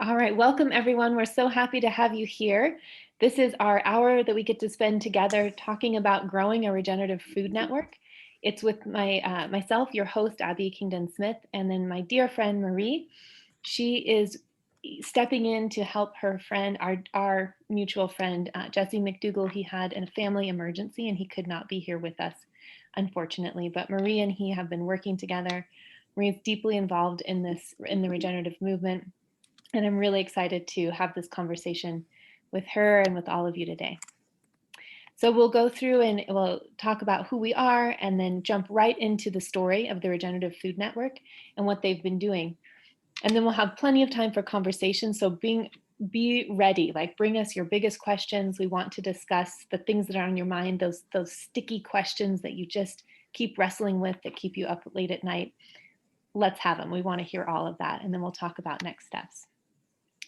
All right, welcome everyone. We're so happy to have you here. This is our hour that we get to spend together talking about growing a regenerative food network. It's with myself, your host, Abby Kingdon Smith, and then my dear friend, Marie. She is stepping in to help her friend, our mutual friend, Jesse McDougall. He had a family emergency and he could not be here with us, unfortunately, but Marie and he have been working together. Marie is deeply involved in the regenerative movement. And I'm really excited to have this conversation with her and with all of you today. So we'll go through and we'll talk about who we are and then jump right into the story of the Regenerative Food Network and what they've been doing. And then we'll have plenty of time for conversation. So be ready, like bring us your biggest questions. We want to discuss the things that are on your mind, those sticky questions that you just keep wrestling with that keep you up late at night. Let's have them. We want to hear all of that. And then we'll talk about next steps.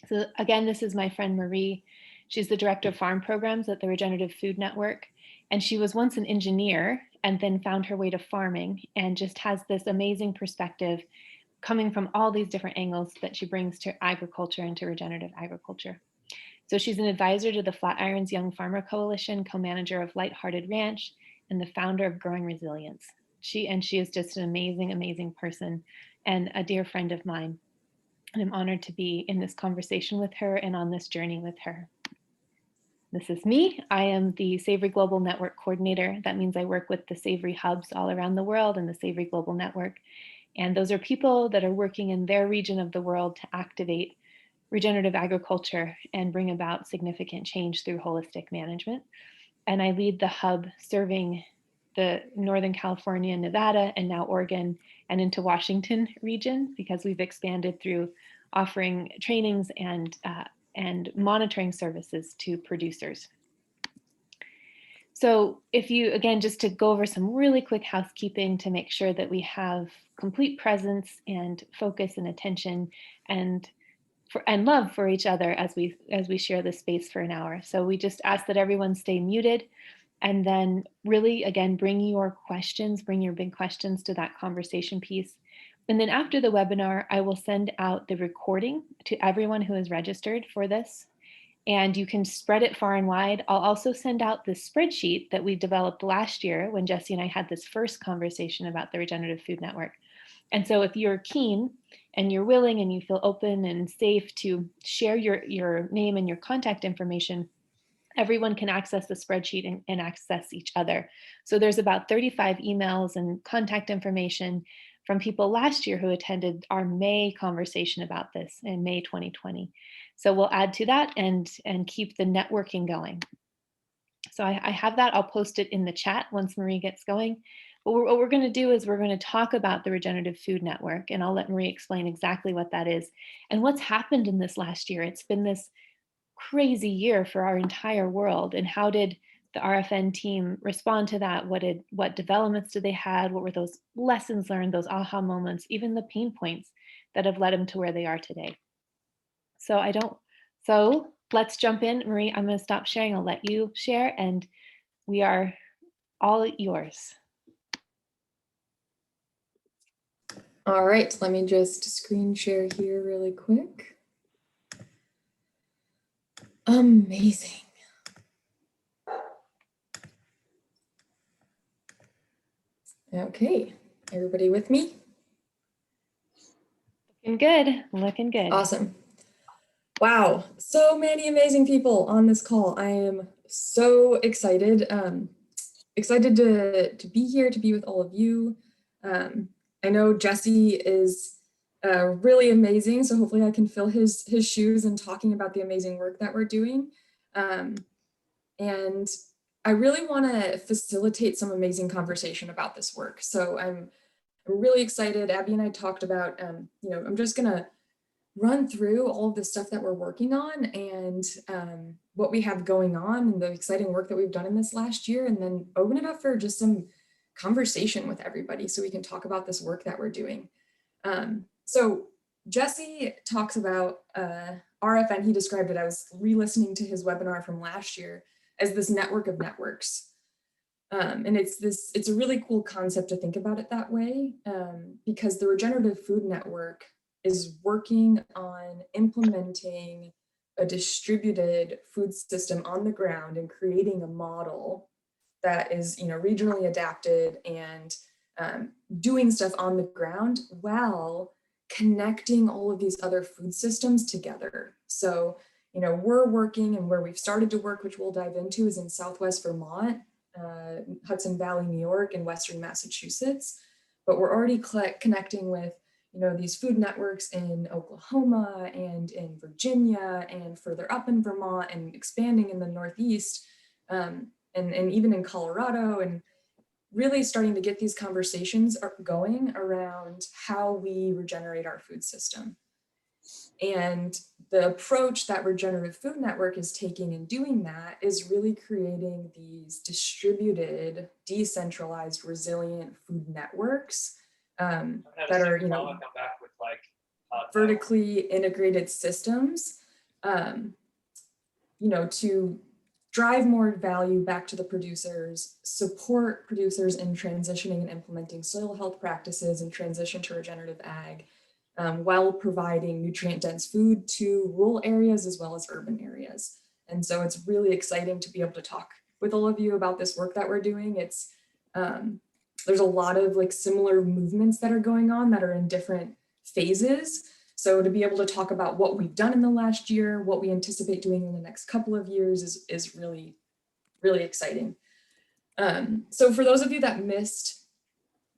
So again, this is my friend Marie. She's the director of farm programs at the Regenerative Food Network. And she was once an engineer and then found her way to farming and just has this amazing perspective coming from all these different angles that she brings to agriculture and to regenerative agriculture. So she's an advisor to the Flatirons Young Farmer Coalition, co-manager of Lighthearted Ranch, and the founder of Growing Resilience. She is just an amazing, amazing person and a dear friend of mine. And I'm honored to be in this conversation with her and on this journey with her. This is me. I am the Savory Global Network Coordinator. That means I work with the Savory hubs all around the world and the Savory Global Network. And those are people that are working in their region of the world to activate regenerative agriculture and bring about significant change through holistic management. And I lead the hub serving the Northern California, Nevada, and now Oregon and into Washington region because we've expanded through offering trainings and monitoring services to producers. So if you, again, just to go over some really quick housekeeping to make sure that we have complete presence and focus and attention and love for each other as we share this space for an hour. So we just ask that everyone stay muted. And then really, again, bring your questions, bring your big questions to that conversation piece. And then after the webinar, I will send out the recording to everyone who is registered for this. And you can spread it far and wide. I'll also send out the spreadsheet that we developed last year when Jesse and I had this first conversation about the Regenerative Food Network. And so if you're keen and you're willing and you feel open and safe to share your name and your contact information, everyone can access the spreadsheet and access each other. So there's about 35 emails and contact information from people last year who attended our May conversation about this in May 2020. So we'll add to that and keep the networking going. So I have that. I'll post it in the chat once Marie gets going. But what we're going to do is we're going to talk about the Regenerative Food Network, and I'll let Marie explain exactly what that is and what's happened in this last year. It's been this crazy year for our entire world. And how did the RFN team respond to that? What developments did they had? What were those lessons learned, those aha moments, even the pain points that have led them to where they are today? So let's jump in. Marie, I'm going to stop sharing. I'll let you share, and we are all yours. All right, let me just screen share here really quick. Amazing. Okay, everybody with me? Looking good, looking good. Awesome. Wow, so many amazing people on this call. I am so excited. Excited to be here, to be with all of you. I know Jesse is really amazing, so hopefully I can fill his shoes in talking about the amazing work that we're doing. And I really want to facilitate some amazing conversation about this work. So I'm really excited. Abby and I talked about, I'm just gonna run through all of the stuff that we're working on and what we have going on and the exciting work that we've done in this last year, and then open it up for just some conversation with everybody so we can talk about this work that we're doing. So Jesse talks about RFN. He described it, I was re-listening to his webinar from last year, as this network of networks. And it's a really cool concept to think about it that way, because the Regenerative Food Network is working on implementing a distributed food system on the ground and creating a model that is, regionally adapted and doing stuff on the ground while connecting all of these other food systems together. So, we're working, and where we've started to work, which we'll dive into, is in Southwest Vermont, Hudson Valley, New York, and Western Massachusetts. But we're already connecting with, these food networks in Oklahoma and in Virginia and further up in Vermont and expanding in the Northeast, and even in Colorado, and really starting to get these conversations going around how we regenerate our food system. And the approach that Regenerative Food Network is taking in doing that is really creating these distributed, decentralized, resilient food networks that are, vertically integrated systems, to drive more value back to the producers, support producers in transitioning and implementing soil health practices and transition to regenerative ag, while providing nutrient-dense food to rural areas as well as urban areas. And so it's really exciting to be able to talk with all of you about this work that we're doing. It's there's a lot of similar movements that are going on that are in different phases. So to be able to talk about what we've done in the last year, what we anticipate doing in the next couple of years is really, really exciting. So for those of you that missed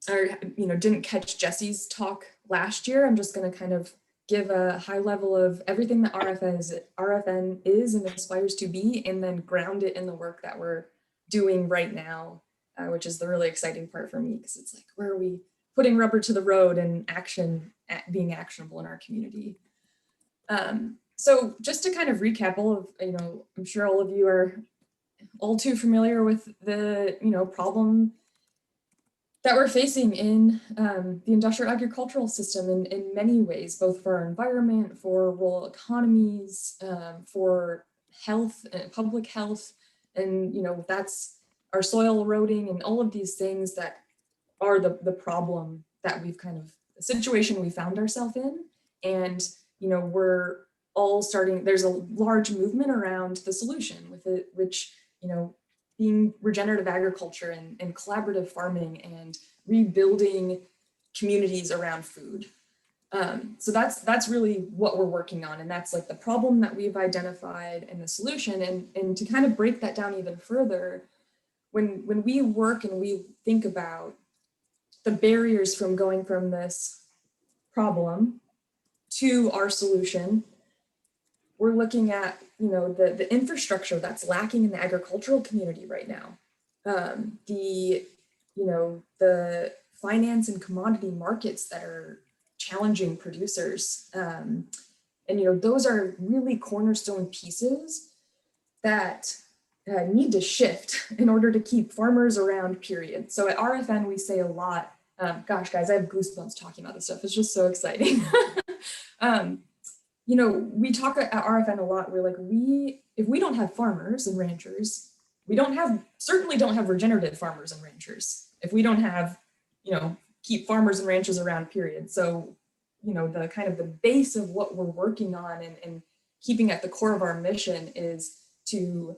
or didn't catch Jesse's talk last year, I'm just going to kind of give a high level of everything that RFN is and aspires to be, and then ground it in the work that we're doing right now, which is the really exciting part for me, because it's like, where are we putting rubber to the road and action being actionable in our community. So just to kind of recap all of, I'm sure all of you are all too familiar with the, problem that we're facing in the industrial agricultural system in many ways, both for our environment, for rural economies, for health and public health. And, that's our soil eroding and all of these things that are the problem that we've the situation we found ourselves in. And, we're all starting, there's a large movement around the solution with it, which, being regenerative agriculture and collaborative farming and rebuilding communities around food. So that's really what we're working on. And that's the problem that we've identified and the solution. And to kind of break that down even further, when we work and we think about the barriers from going from this problem to our solution, we're looking at, the infrastructure that's lacking in the agricultural community right now. The finance and commodity markets that are challenging producers. And, those are really cornerstone pieces that need to shift in order to keep farmers around, period. So at RFN, we say a lot, gosh, guys, I have goosebumps talking about this stuff. It's just so exciting. We talk at RFN a lot. We're like, if we don't have farmers and ranchers, we certainly don't have regenerative farmers and ranchers. If we don't have, keep farmers and ranchers around, period. So, the kind of the base of what we're working on and keeping at the core of our mission is to,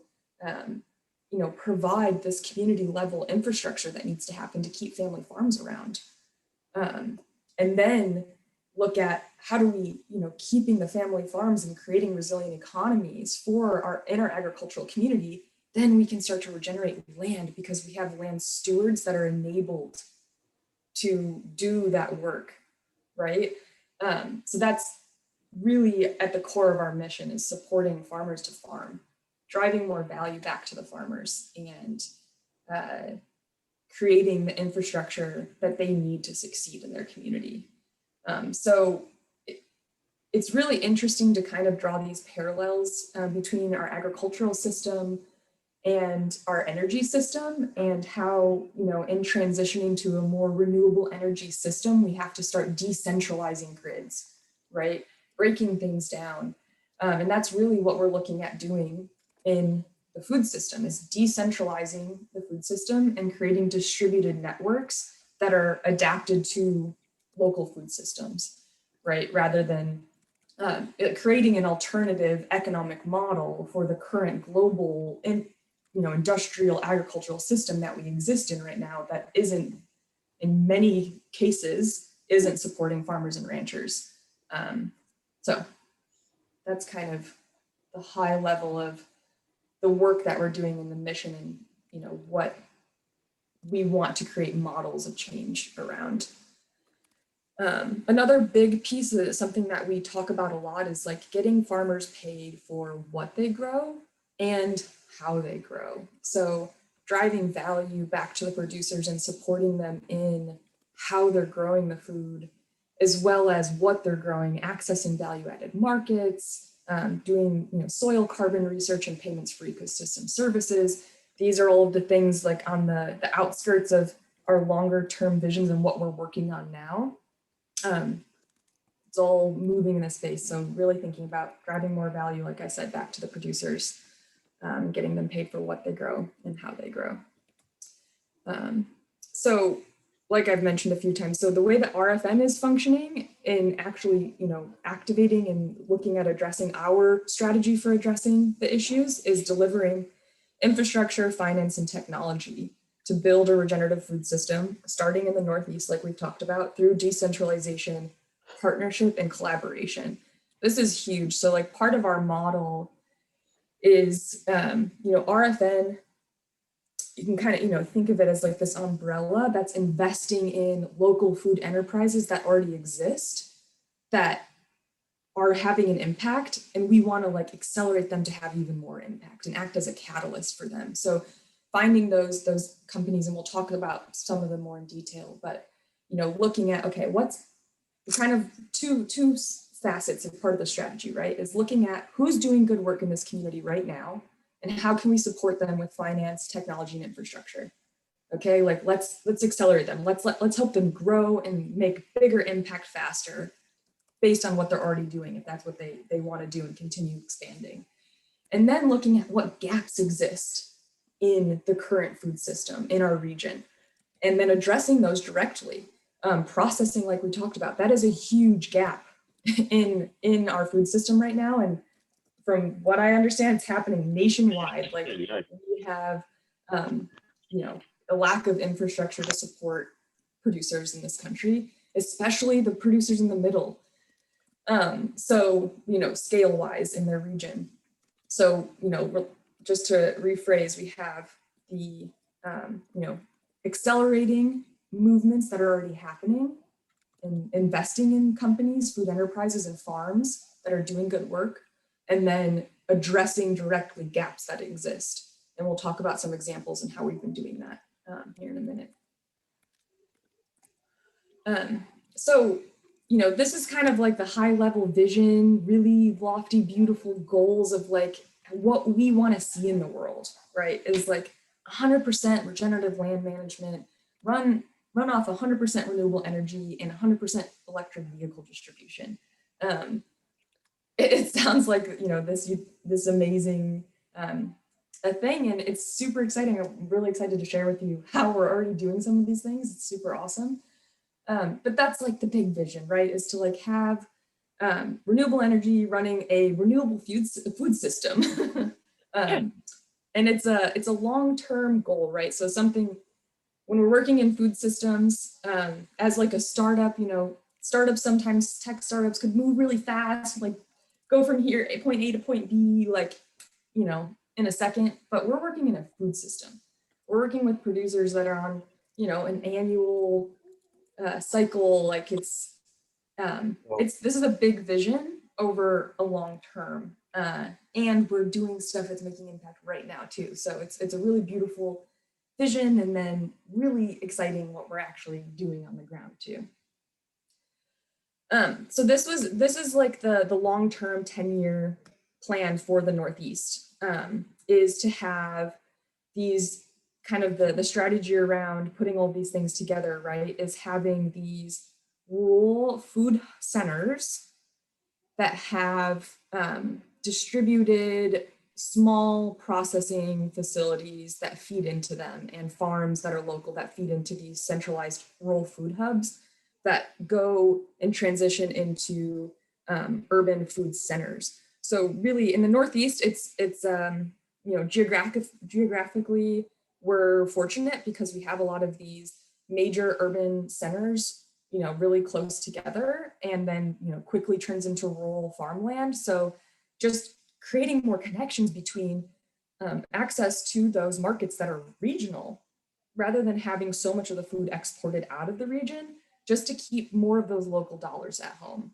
provide this community level infrastructure that needs to happen to keep family farms around. And then look at how do we, keeping the family farms and creating resilient economies for our agricultural community, then we can start to regenerate land because we have land stewards that are enabled to do that work, right? So that's really at the core of our mission, is supporting farmers to farm, driving more value back to the farmers, and creating the infrastructure that they need to succeed in their community. So it's really interesting to kind of draw these parallels between our agricultural system and our energy system, and how, in transitioning to a more renewable energy system, we have to start decentralizing grids, right? Breaking things down. And that's really what we're looking at doing in the food system, is decentralizing the food system and creating distributed networks that are adapted to local food systems. right? Rather than creating an alternative economic model for the current global industrial agricultural system that we exist in right now that isn't, in many cases, isn't supporting farmers and ranchers. So that's kind of the high level of the work that we're doing in the mission and what we want to create models of change around. Another big piece of something that we talk about a lot is like getting farmers paid for what they grow and how they grow. So driving value back to the producers and supporting them in how they're growing the food, as well as what they're growing, accessing value-added markets, doing soil carbon research and payments for ecosystem services. These are all of the things like on the outskirts of our longer term visions and what we're working on now. It's all moving in this space. So really thinking about driving more value, like I said, back to the producers, getting them paid for what they grow and how they grow. So like I've mentioned a few times, so the way that RFN is functioning in actually, activating and looking at addressing our strategy for addressing the issues is delivering infrastructure, finance, and technology to build a regenerative food system, starting in the Northeast, like we've talked about, through decentralization, partnership, and collaboration. This is huge. So like part of our model is, RFN, you can kind of, think of it as like this umbrella that's investing in local food enterprises that already exist, that are having an impact, and we want to like accelerate them to have even more impact and act as a catalyst for them. So finding those companies, and we'll talk about some of them more in detail, but looking at, okay, what's kind of two facets of part of the strategy, right? Is looking at who's doing good work in this community right now and how can we support them with finance, technology, and infrastructure. Okay, like let's accelerate them. Let's help them grow and make bigger impact faster based on what they're already doing, if that's what they want to do and continue expanding. And then looking at what gaps exist in the current food system in our region, and then addressing those directly. Processing, like we talked about, that is a huge gap in our food system right now. And from what I understand, it's happening nationwide. Like we have, a lack of infrastructure to support producers in this country, especially the producers in the middle. So, scale wise in their region. So, just to rephrase, we have the, accelerating movements that are already happening and investing in companies, food enterprises, and farms that are doing good work, and then addressing directly gaps that exist. And we'll talk about some examples and how we've been doing that here in a minute. So, this is kind of like the high level vision, really lofty, beautiful goals of like what we want to see in the world, right? Is like 100% regenerative land management, run off 100% renewable energy and 100% electric vehicle distribution. It sounds like, this amazing a thing, and it's super exciting. I'm really excited to share with you how we're already doing some of these things. It's super awesome. But that's like the big vision, right? Is to like have renewable energy running a renewable food system. And it's a long-term goal, right? So something, when we're working in food systems, as like a startup, startups, sometimes tech startups could move really fast, like go from here, point A to point B, like, in a second, but we're working in a food system. We're working with producers that are on, an annual cycle. Like this is a big vision over a long term, and we're doing stuff that's making impact right now too. So it's a really beautiful vision, and then really exciting what we're actually doing on the ground too. So this is like the long-term 10-year plan for the Northeast, is to have these kind of the strategy around putting all these things together, right, is having these rural food centers that have distributed small processing facilities that feed into them, and farms that are local that feed into these centralized rural food hubs that go and transition into urban food centers. So really in the Northeast, it's you know, geographically, we're fortunate because we have a lot of these major urban centers, you know, really close together, and then, you know, quickly turns into rural farmland. So just creating more connections between access to those markets that are regional, rather than having so much of the food exported out of the region, just to keep more of those local dollars at home.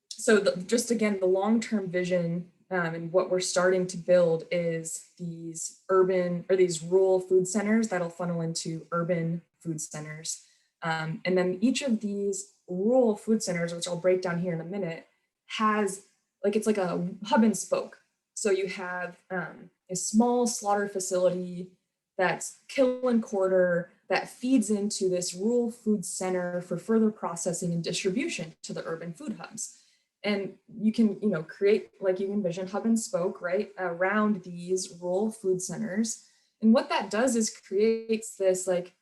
So just again, the long-term vision and what we're starting to build is these urban or these rural food centers that'll funnel into urban food centers. And then each of these rural food centers, which I'll break down here in a minute, has like, it's like a hub and spoke. So you have a small slaughter facility that's kill and quarter that feeds into this rural food center for further processing and distribution to the urban food hubs. And you can, you know, create, like you envision, hub and spoke, right, around these rural food centers. And what that does is creates this like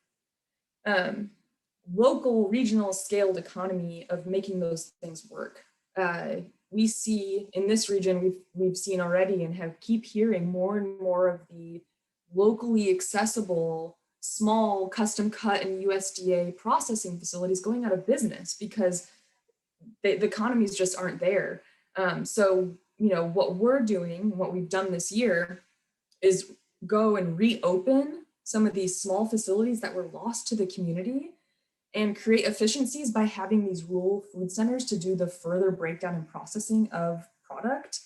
local, regional scaled economy of making those things work. We see in this region, we've seen already and have keep hearing more and more of the locally accessible, small, custom cut and USDA processing facilities going out of business because the economies just aren't there. So, you know, what we're doing, what we've done this year is go and reopen some of these small facilities that were lost to the community and create efficiencies by having these rural food centers to do the further breakdown and processing of product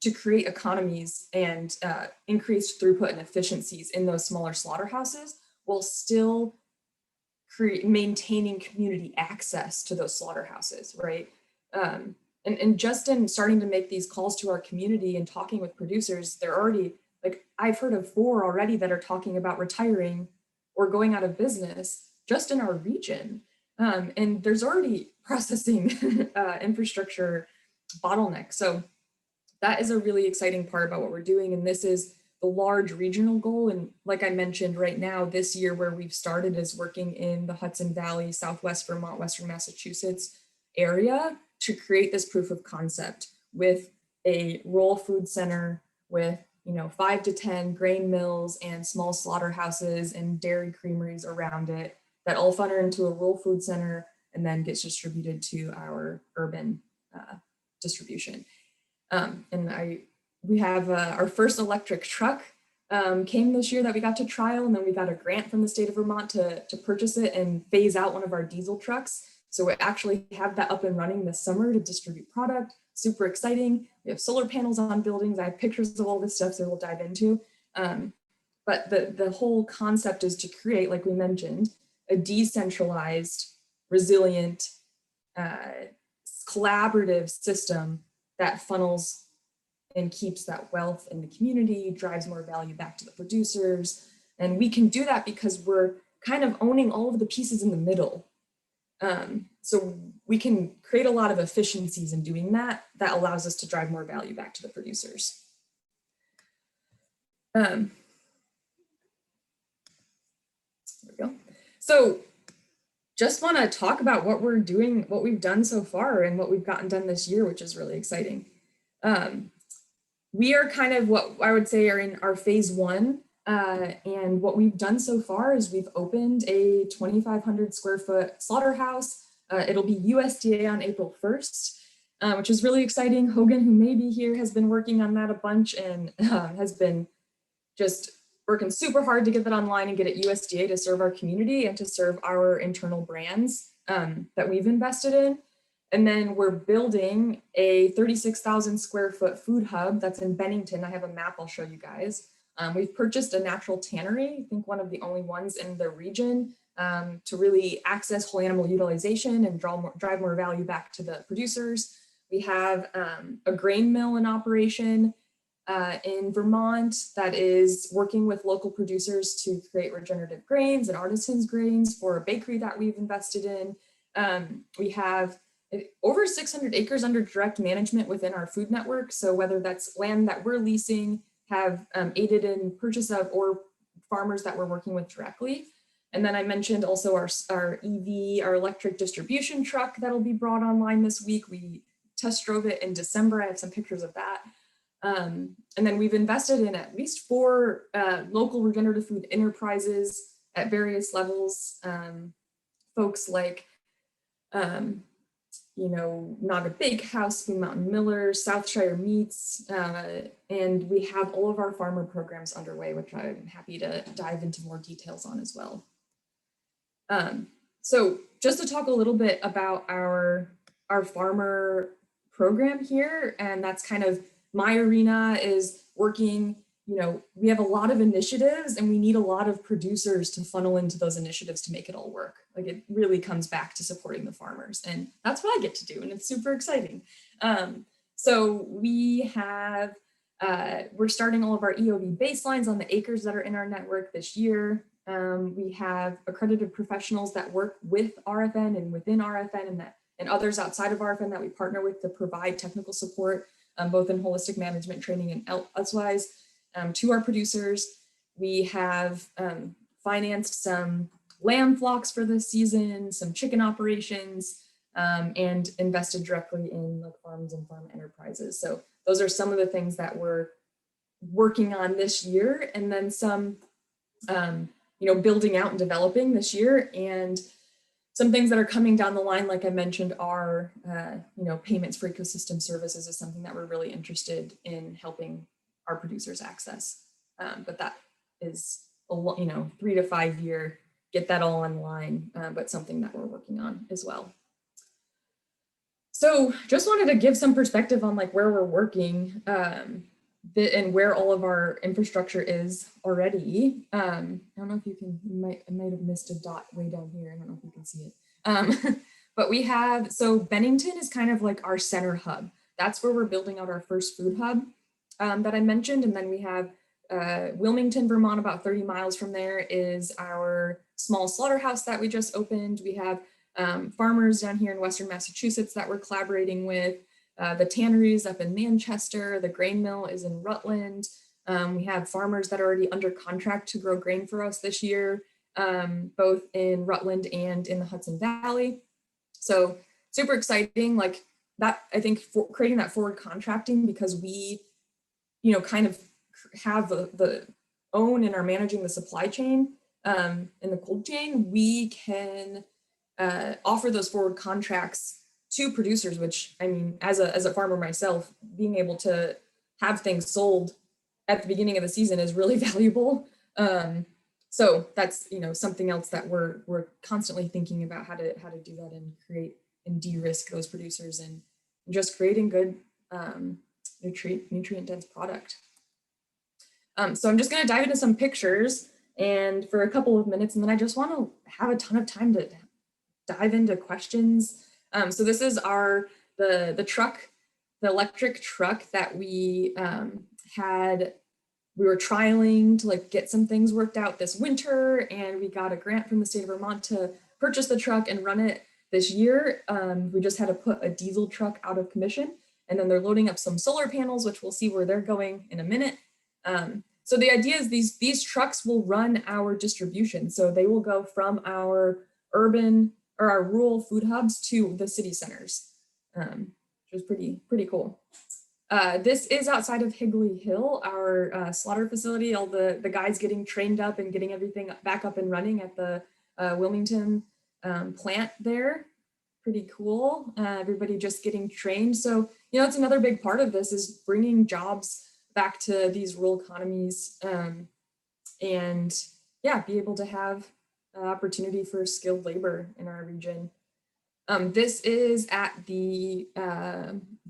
to create economies and increased throughput and efficiencies in those smaller slaughterhouses while still maintaining community access to those slaughterhouses, right? And just in starting to make these calls to our community and talking with producers, they're already, like, I've heard of 4 already that are talking about retiring or going out of business just in our region. And there's already processing infrastructure bottleneck. So that is a really exciting part about what we're doing. And this is the large regional goal. And like I mentioned, right now, this year where we've started is working in the Hudson Valley, Southwest Vermont, Western Massachusetts area to create this proof of concept with a rural food center with, you know, 5 to 10 grain mills and small slaughterhouses and dairy creameries around it that all funnel into a rural food center and then gets distributed to our urban distribution. And we have our first electric truck came this year that we got to trial, and then we got a grant from the state of Vermont to purchase it and phase out one of our diesel trucks. So we actually have that up and running this summer to distribute product. Super exciting. We have solar panels on buildings. I have pictures of all this stuff, so we'll dive into. But the whole concept is to create, like we mentioned, a decentralized, resilient, collaborative system that funnels and keeps that wealth in the community, drives more value back to the producers. And we can do that because we're kind of owning all of the pieces in the middle. So we can create a lot of efficiencies in doing that. That allows us to drive more value back to the producers. There we go. So just want to talk about what we're doing, what we've done so far and what we've gotten done this year, which is really exciting. We are kind of what I would say are in our phase 1. And what we've done so far is we've opened a 2,500 square foot slaughterhouse. It'll be USDA on April 1st, which is really exciting. Hogan, who may be here, has been working on that a bunch and has been just working super hard to get that online and get it USDA to serve our community and to serve our internal brands that we've invested in. And then we're building a 36,000 square foot food hub that's in Bennington. I have a map I'll show you guys. We've purchased a natural tannery, I think one of the only ones in the region, to really access whole animal utilization and drive more value back to the producers. We have a grain mill in operation in Vermont that is working with local producers to create regenerative grains and artisans grains for a bakery that we've invested in. We have over 600 acres under direct management within our food network. So whether that's land that we're leasing, have aided in purchase of, or farmers that we're working with directly. And then I mentioned also our EV, our electric distribution truck that'll be brought online this week. We test drove it in December. I have some pictures of that. And then we've invested in at least 4 local regenerative food enterprises at various levels. Folks like, Naga Bakehouse, Spoon Mountain Millers, Southshire Meats, and we have all of our farmer programs underway, which I'm happy to dive into more details on as well. So just to talk a little bit about our farmer program here, and that's kind of my arena, is working, we have a lot of initiatives and we need a lot of producers to funnel into those initiatives to make it all work. Like, it really comes back to supporting the farmers, and that's what I get to do, and it's super exciting. So we have, we're starting all of our EOV baselines on the acres that are in our network this year. We have accredited professionals that work with RFN and within RFN and others outside of RFN that we partner with to provide technical support, both in holistic management training and elsewise, to our producers. We have financed some lamb flocks for this season, some chicken operations, and invested directly in like farms and farm enterprises. So those are some of the things that we're working on this year, and then some building out and developing this year. And some things that are coming down the line, like I mentioned, are payments for ecosystem services is something that we're really interested in helping our producers access. But that is a 3 to 5 year, get that all online, but something that we're working on as well. So just wanted to give some perspective on like where we're working and where all of our infrastructure is already. I don't know if you can, I might have missed a dot way down here. I don't know if you can see it. But we have, so Bennington is kind of like our center hub. That's where we're building out our first food hub that I mentioned. And then we have Wilmington, Vermont, about 30 miles from there is our small slaughterhouse that we just opened. We have farmers down here in Western Massachusetts that we're collaborating with. The tanneries up in Manchester, the grain mill is in Rutland. We have farmers that are already under contract to grow grain for us this year, both in Rutland and in the Hudson Valley. So super exciting, like that, I think, for creating that forward contracting, because we, kind of have the own and are managing the supply chain and the cold chain. We can offer those forward contracts to producers, which, I mean, as a farmer myself, being able to have things sold at the beginning of the season is really valuable. So that's, something else that we're constantly thinking about how to do that and create and de-risk those producers and just creating good nutrient dense product. So I'm just going to dive into some pictures and for a couple of minutes, and then I just want to have a ton of time to dive into questions. So this is the truck, the electric truck that we we were trialing to like get some things worked out this winter, and we got a grant from the state of Vermont to purchase the truck and run it this year. We just had to put a diesel truck out of commission, and then they're loading up some solar panels, which we'll see where they're going in a minute. So the idea is these trucks will run our distribution. So they will go from our urban or our rural food hubs to the city centers, which is pretty cool. This is outside of Higley Hill, our slaughter facility, all the guys getting trained up and getting everything back up and running at the Wilmington plant there. Pretty cool. Everybody just getting trained. So, it's another big part of this is bringing jobs back to these rural economies and yeah, be able to have opportunity for skilled labor in our region. This is at the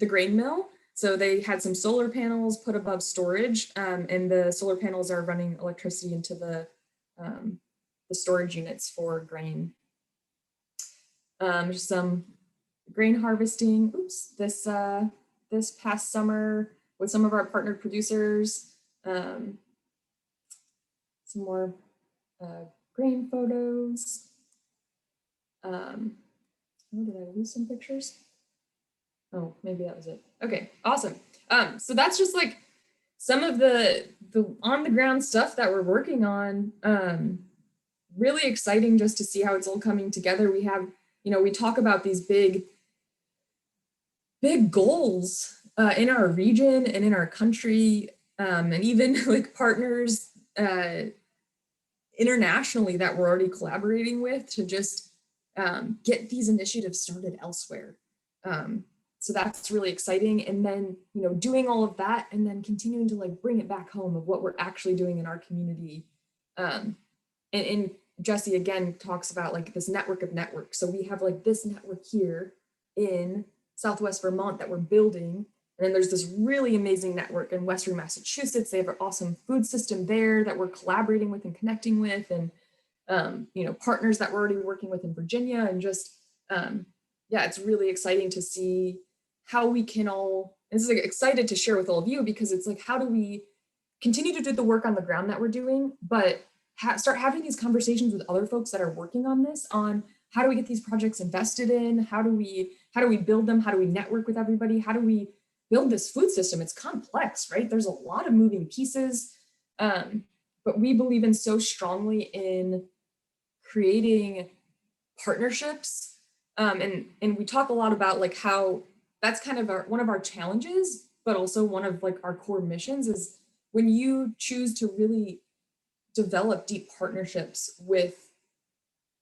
grain mill. So they had some solar panels put above storage, and the solar panels are running electricity into the storage units for grain. Some grain harvesting. Oops, this past summer with some of our partnered producers. Some more grain photos. Oh, did I lose some pictures? Oh, maybe that was it. Okay, awesome. So that's just like some of the on the ground stuff that we're working on. really exciting just to see how it's all coming together. We have, we talk about these big goals in our region and in our country, and even like partners internationally that we're already collaborating with to just get these initiatives started elsewhere. So that's really exciting. And then, doing all of that and then continuing to like bring it back home of what we're actually doing in our community. And Jesse again talks about like this network of networks. So we have like this network here in Southwest Vermont that we're building. And then there's this really amazing network in Western Massachusetts. They have an awesome food system there that we're collaborating with and connecting with, and partners that we're already working with in Virginia. And just yeah, it's really exciting to see how we can all. This is like, excited to share with all of you because it's like, how do we continue to do the work on the ground that we're doing, but start having these conversations with other folks that are working on this, on how do we get these projects invested in, how do we build them, how do we network with everybody, how do we build this food system. It's complex, right? There's a lot of moving pieces, but we believe in so strongly in creating partnerships, and we talk a lot about like how that's kind of one of our challenges, but also one of like our core missions is when you choose to really develop deep partnerships with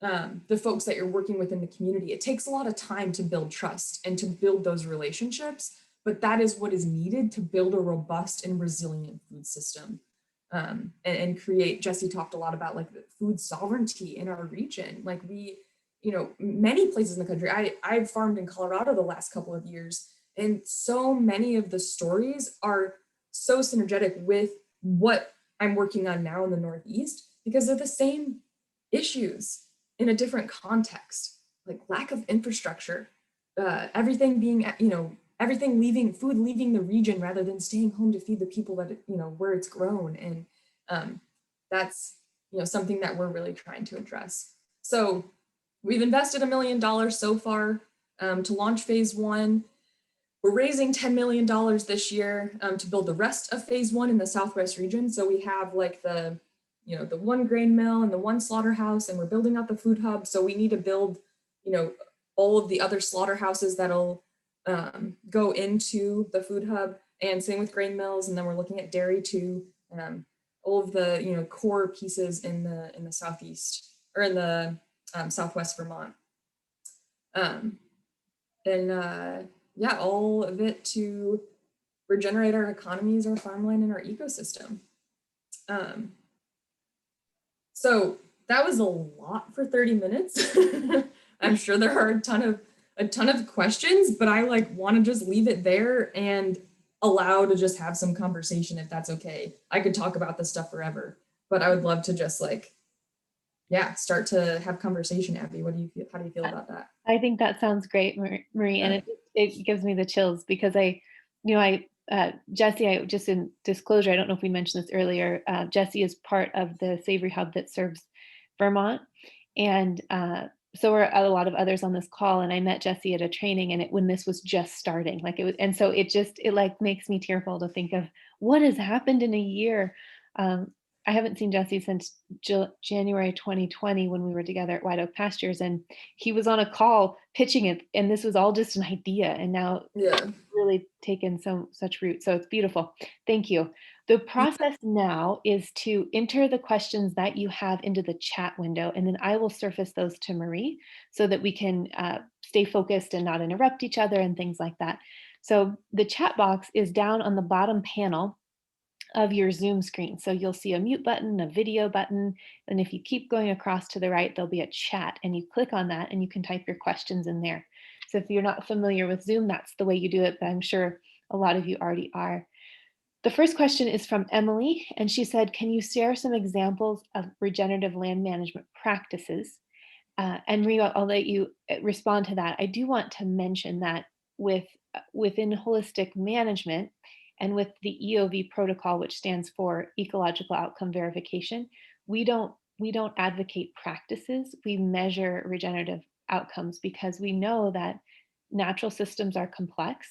the folks that you're working with in the community. It takes a lot of time to build trust and to build those relationships, but that is what is needed to build a robust and resilient food system, and create. Jesse talked a lot about like the food sovereignty in our region. Like we, many places in the country. I've farmed in Colorado the last couple of years, and so many of the stories are so synergetic with what I'm working on now in the Northeast because they're the same issues in a different context, like lack of infrastructure, everything being, everything food leaving the region rather than staying home to feed the people that, where it's grown. And that's, something that we're really trying to address. So we've invested $1 million so far to launch phase one. We're raising $10 million this year to build the rest of phase one in the Southwest region. So we have like the one grain mill and the one slaughterhouse, and we're building out the food hub. So we need to build, all of the other slaughterhouses that'll go into the food hub, and same with grain mills. And then we're looking at dairy too. All of the, core pieces in the Southeast or in the Southwest Vermont. Yeah, all of it to regenerate our economies, our farmland, and our ecosystem. So that was a lot for 30 minutes. I'm sure there are a ton of questions, but I want to just leave it there and allow to just have some conversation if that's okay. I could talk about this stuff forever, but I would love to just start to have conversation. Abby, what do you feel? How do you feel about that? I think that sounds great, Marie, and it gives me the chills because Jesse, just in disclosure, I don't know if we mentioned this earlier, Jesse is part of the Savory Hub that serves Vermont, and so are a lot of others on this call. And I met Jesse at a training, and when this was just starting, and so it makes me tearful to think of what has happened in a year. I haven't seen Jesse since January 2020 when we were together at White Oak Pastures, and he was on a call pitching it, and this was all just an idea, and now it's really taken such root. So it's beautiful. Thank you. The process now is to enter the questions that you have into the chat window, and then I will surface those to Marie so that we can stay focused and not interrupt each other and things like that. So the chat box is down on the bottom panel of your Zoom screen. So you'll see a mute button, a video button, and if you keep going across to the right, there'll be a chat, and you click on that and you can type your questions in there. So if you're not familiar with Zoom, that's the way you do it, but I'm sure a lot of you already are. The first question is from Emily, and she said, can you share some examples of regenerative land management practices? And Marie, I'll let you respond to that. I do want to mention that within holistic management and with the EOV protocol, which stands for Ecological Outcome Verification, we don't advocate practices. We measure regenerative outcomes because we know that natural systems are complex,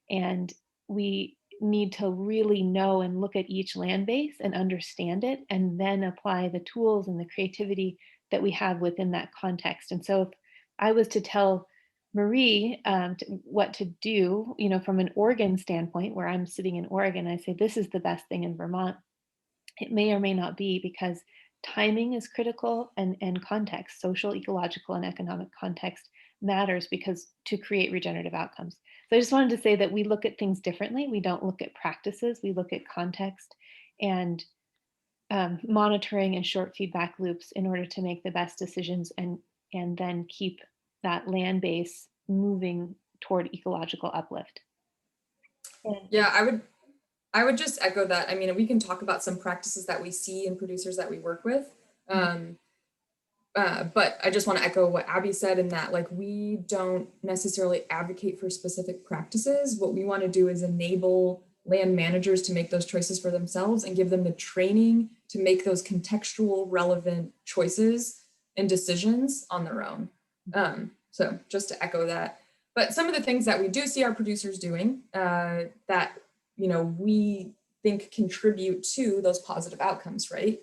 and we need to really know and look at each land base and understand it, and then apply the tools and the creativity that we have within that context. And so if I was to tell Marie what to do, from an Oregon standpoint, where I'm sitting in Oregon, I say, this is the best thing in Vermont. It may or may not be, because timing is critical, and context, social, ecological, and economic context matters, because to create regenerative outcomes. So I just wanted to say that we look at things differently. We don't look at practices, we look at context and monitoring and short feedback loops in order to make the best decisions, and then keep that land base moving toward ecological uplift. Yeah, I would just echo that. I mean, we can talk about some practices that we see in producers that we work with. But I just want to echo what Abby said, in that like we don't necessarily advocate for specific practices. What we want to do is enable land managers to make those choices for themselves and give them the training to make those contextual relevant choices and decisions on their own. So just to echo that. But some of the things that we do see our producers doing that we think contribute to those positive outcomes, right?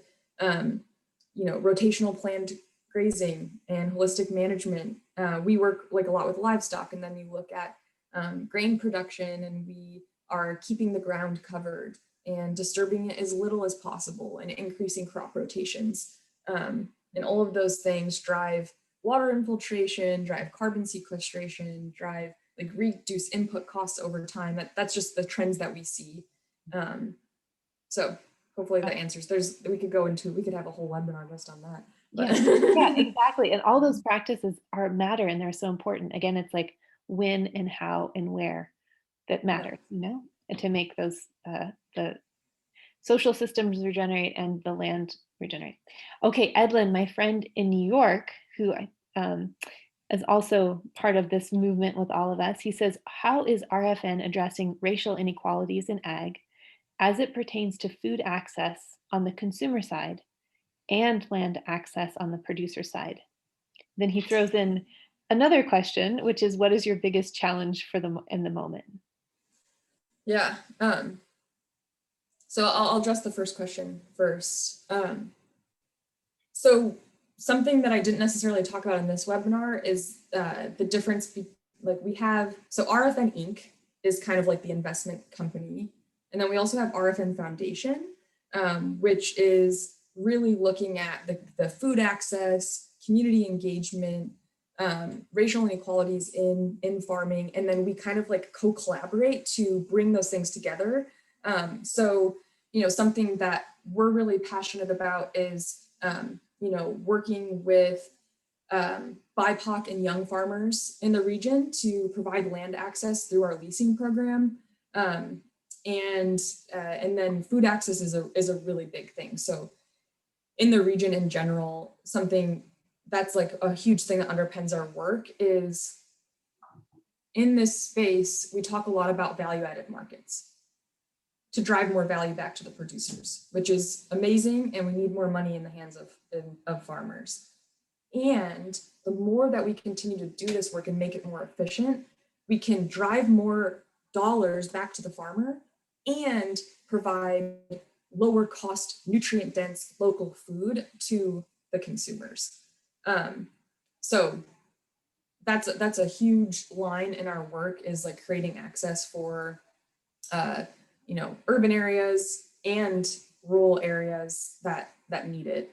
Rotational planned grazing and holistic management. We work like a lot with livestock, and then you look at grain production, and we are keeping the ground covered and disturbing it as little as possible, and increasing crop rotations. And all of those things drive water infiltration, drive carbon sequestration, drive like reduce input costs over time. That's just the trends that we see. So hopefully that answers. We could have a whole webinar just on that. Yeah, exactly. And all those practices matter, and they're so important. Again, it's like when and how and where that matters, and to make those the social systems regenerate and the land regenerate. Okay, Edlin, my friend in New York, who is also part of this movement with all of us, he says, how is RFN addressing racial inequalities in ag as it pertains to food access on the consumer side and land access on the producer side? Then he throws in another question, which is, what is your biggest challenge in the moment? Yeah. So I'll address the first question first. So something that I didn't necessarily talk about in this webinar is the difference. So RFN Inc. is kind of like the investment company. And then we also have RFN Foundation, which is really looking at the food access, community engagement, racial inequalities in farming. And then we kind of like co-collaborate to bring those things together. So, something that we're really passionate about is, working with BIPOC and young farmers in the region to provide land access through our leasing program. And then food access is a really big thing. So in the region in general, something that's like a huge thing that underpins our work is, in this space, we talk a lot about value-added markets to drive more value back to the producers, which is amazing, and we need more money in the hands of farmers. And the more that we continue to do this work and make it more efficient, we can drive more dollars back to the farmer and provide lower cost, nutrient dense local food to the consumers. So that's a huge line in our work, is like creating access for urban areas and rural areas that need it.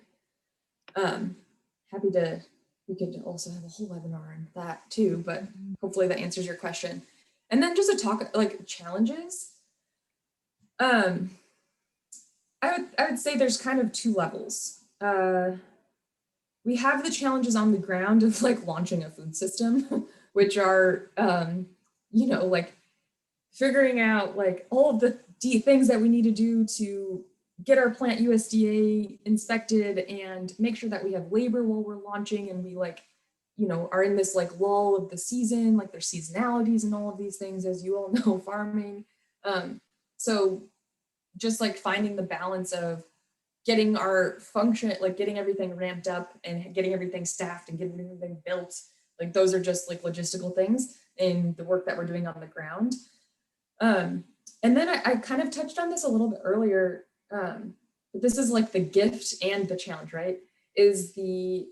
We could also have a whole webinar on that too, but hopefully that answers your question. And then just to talk like challenges, I would say there's kind of two levels. We have the challenges on the ground of like launching a food system, which are, like figuring out like all of the things that we need to do to get our plant USDA inspected and make sure that we have labor while we're launching, and we are in this like lull of the season, like there's seasonalities and all of these things, as you all know, farming. So just like finding the balance of getting our function, like getting everything ramped up and getting everything staffed and getting everything built. Like those are just like logistical things in the work that we're doing on the ground. And then I kind of touched on this a little bit earlier, but this is like the gift and the challenge, right? is the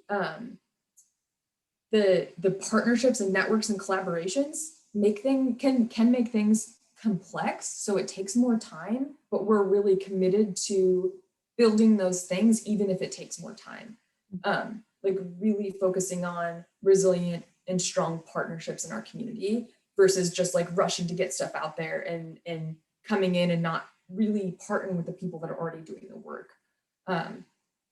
partnerships and networks and collaborations can make things complex, so it takes more time, but we're really committed to building those things even if it takes more time. Like really focusing on resilient and strong partnerships in our community versus just like rushing to get stuff out there and coming in and not really partnering with the people that are already doing the work.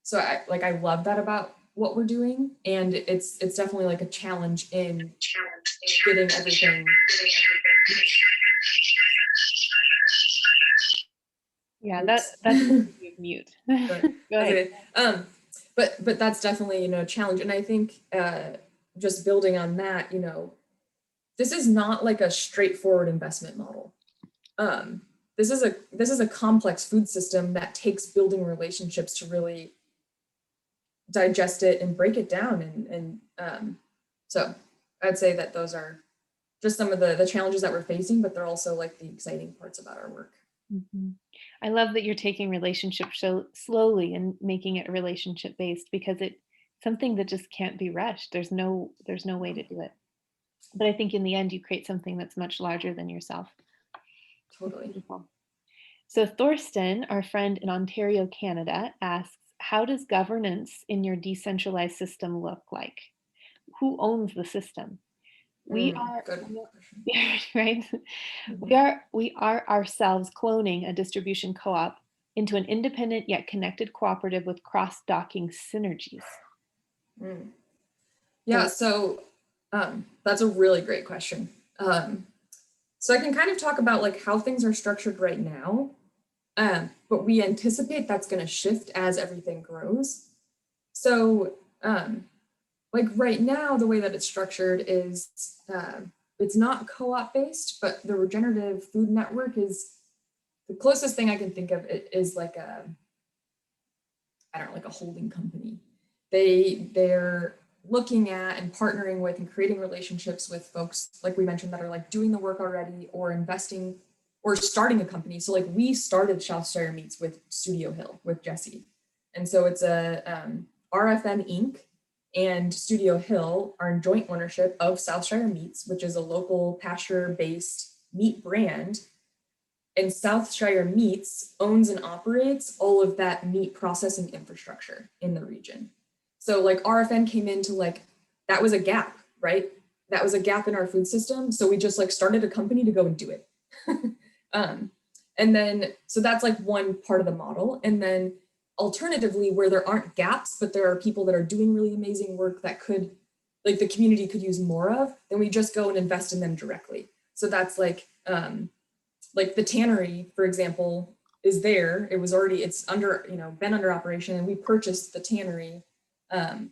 So I love that about what we're doing, and it's definitely like a challenge in getting everything. Yeah, that's mute. Go ahead. But that's definitely, a challenge, and I think just building on that, this is not like a straightforward investment model. This is a complex food system that takes building relationships to really digest it and break it down, and so I'd say that those are just some of the challenges that we're facing, but they're also like the exciting parts about our work. Mhm. I love that you're taking relationships so slowly and making it relationship based, because it's something that just can't be rushed. There's no way to do it. But I think in the end you create something that's much larger than yourself. It's Totally. beautiful. So Thorsten, our friend in Ontario, Canada, asks, how does governance in your decentralized system look like? Who owns the system? We are Good question. right. We are ourselves cloning a distribution co-op into an independent yet connected cooperative with cross-docking synergies. Yeah, so that's a really great question. So I can kind of talk about like how things are structured right now, but we anticipate that's going to shift as everything grows. So like right now, the way that it's structured is it's not co-op based, but the Regenerative Food Network is the closest thing I can think of. It is like I don't know, like a holding company. They're looking at and partnering with and creating relationships with folks, like we mentioned, that are like doing the work already or investing or starting a company. So like we started Southshire Meats with Studio Hill with Jesse. And so it's a RFN Inc. and Studio Hill are in joint ownership of Southshire Meats, which is a local pasture-based meat brand. And Southshire Meats owns and operates all of that meat processing infrastructure in the region. So like RFN came into like, that was a gap, right? That was a gap in our food system. So we just like started a company to go and do it. And then, so that's like one part of the model. And then alternatively, where there aren't gaps, but there are people that are doing really amazing work that could, like the community could use more of, then we just go and invest in them directly. So that's like the tannery, for example, is there. It was already, it's under, been under operation, and we purchased the tannery. So